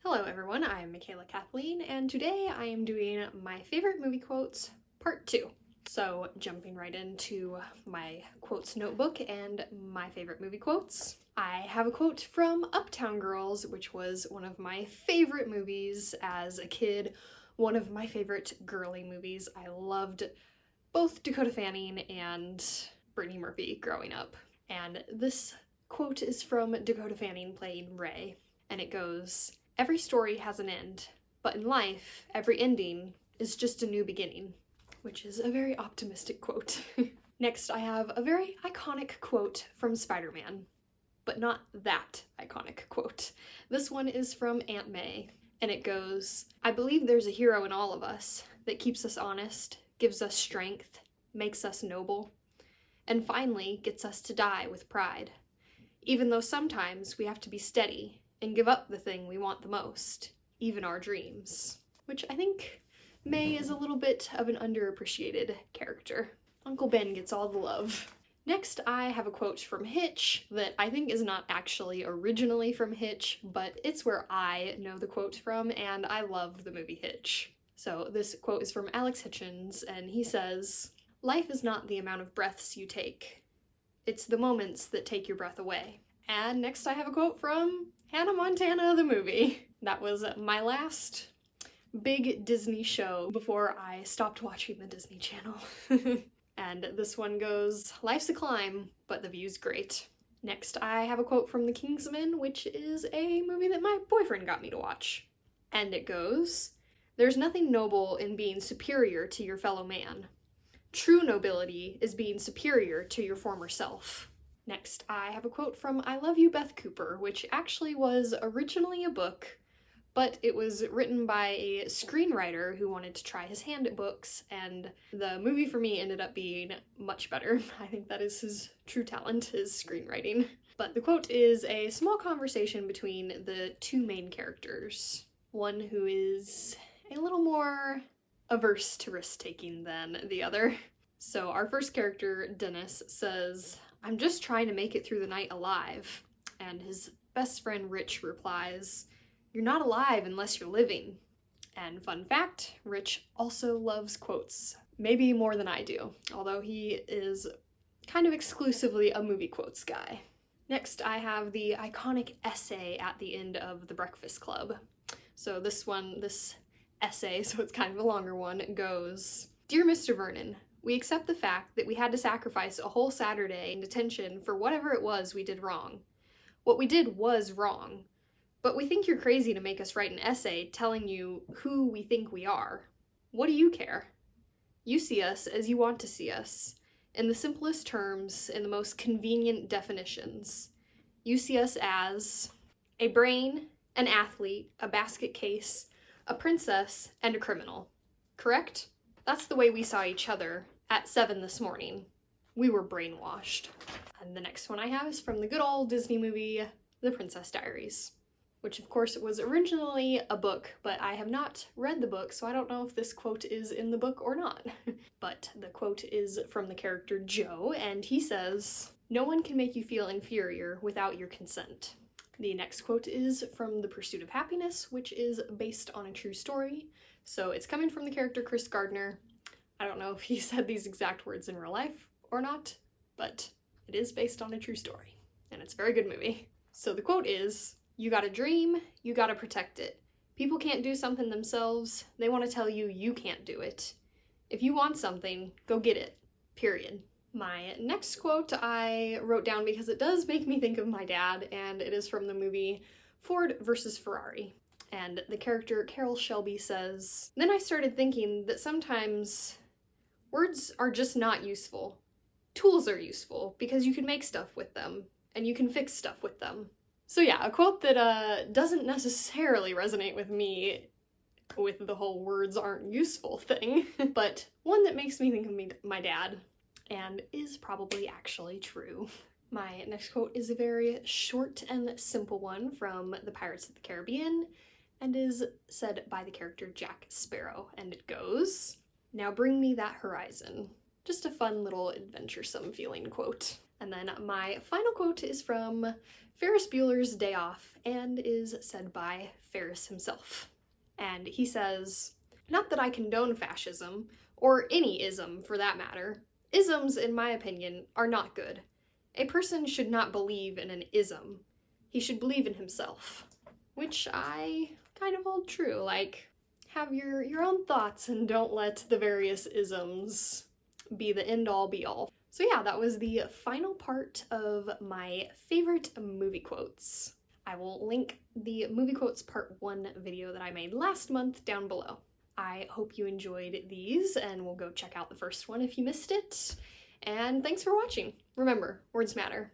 Hello everyone, I am Michaela Kathleen, and today I am doing my favorite movie quotes, part 2. So jumping right into my quotes notebook and my favorite movie quotes. I have a quote from Uptown Girls, which was one of my favorite movies as a kid, one of my favorite girly movies. I loved both Dakota Fanning and Brittany Murphy growing up. And this quote is from Dakota Fanning playing Ray, and it goes, "Every story has an end, but in life, every ending is just a new beginning," which is a very optimistic quote. Next, I have a very iconic quote from Spider-Man, but not that iconic quote. This one is from Aunt May, and it goes, "I believe there's a hero in all of us that keeps us honest, gives us strength, makes us noble, and finally gets us to die with pride. Even though sometimes we have to be steady and give up the thing we want the most, even our dreams." Which I think May is a little bit of an underappreciated character. Uncle Ben gets all the love. Next, I have a quote from Hitch that I think is not actually originally from Hitch, but it's where I know the quote from, and I love the movie Hitch. So this quote is from Alex Hitchens, and he says, "Life is not the amount of breaths you take. It's the moments that take your breath away." And next I have a quote from Hannah Montana the movie. That was my last big Disney show before I stopped watching the Disney Channel. And this one goes, "Life's a climb, but the view's great." Next I have a quote from The Kingsman, which is a movie that my boyfriend got me to watch. And it goes, "There's nothing noble in being superior to your fellow man. True nobility is being superior to your former self." Next, I have a quote from I Love You, Beth Cooper, which actually was originally a book, but it was written by a screenwriter who wanted to try his hand at books, and the movie for me ended up being much better. I think that is his true talent, is screenwriting. But the quote is a small conversation between the two main characters. One who is a little more averse to risk-taking than the other. So our first character, Dennis, says, "I'm just trying to make it through the night alive." And his best friend, Rich, replies, "You're not alive unless you're living." And fun fact, Rich also loves quotes, maybe more than I do, although he is kind of exclusively a movie quotes guy. Next, I have the iconic essay at the end of The Breakfast Club. So this essay, so it's kind of a longer one, goes, "Dear Mr. Vernon, we accept the fact that we had to sacrifice a whole Saturday in detention for whatever it was we did wrong. What we did was wrong, but we think you're crazy to make us write an essay telling you who we think we are. What do you care? You see us as you want to see us, in the simplest terms, in the most convenient definitions. You see us as a brain, an athlete, a basket case, a princess, and a criminal. Correct? That's the way we saw each other at 7 this morning. We were brainwashed." And the next one I have is from the good old Disney movie, The Princess Diaries, which of course was originally a book, but I have not read the book, so I don't know if this quote is in the book or not. But the quote is from the character Joe, and he says, "No one can make you feel inferior without your consent." The next quote is from The Pursuit of Happiness, which is based on a true story. So it's coming from the character Chris Gardner. I don't know if he said these exact words in real life or not, but it is based on a true story, and it's a very good movie. So the quote is, "You got a dream, you gotta protect it. People can't do something themselves, they want to tell you you can't do it. If you want something, go get it. Period." My next quote I wrote down because it does make me think of my dad, and it is from the movie Ford versus Ferrari. And the character Carol Shelby says, "Then I started thinking that sometimes words are just not useful. Tools are useful because you can make stuff with them, and you can fix stuff with them." So yeah, a quote that doesn't necessarily resonate with me with the whole words aren't useful thing, but one that makes me think of my dad, and is probably actually true. My next quote is a very short and simple one from The Pirates of the Caribbean, and is said by the character Jack Sparrow, and it goes, "Now bring me that horizon." Just a fun little adventuresome feeling quote. And then my final quote is from Ferris Bueller's Day Off and is said by Ferris himself. And he says, "Not that I condone fascism, or any ism for that matter. Isms, in my opinion, are not good. A person should not believe in an ism. He should believe in himself." Which I kind of hold true, like, have your own thoughts and don't let the various isms be the end-all be-all. So yeah, that was the final part of my favorite movie quotes. I will link the movie quotes part 1 video that I made last month down below. I hope you enjoyed these, and we'll go check out the first one if you missed it. And thanks for watching. Remember, words matter.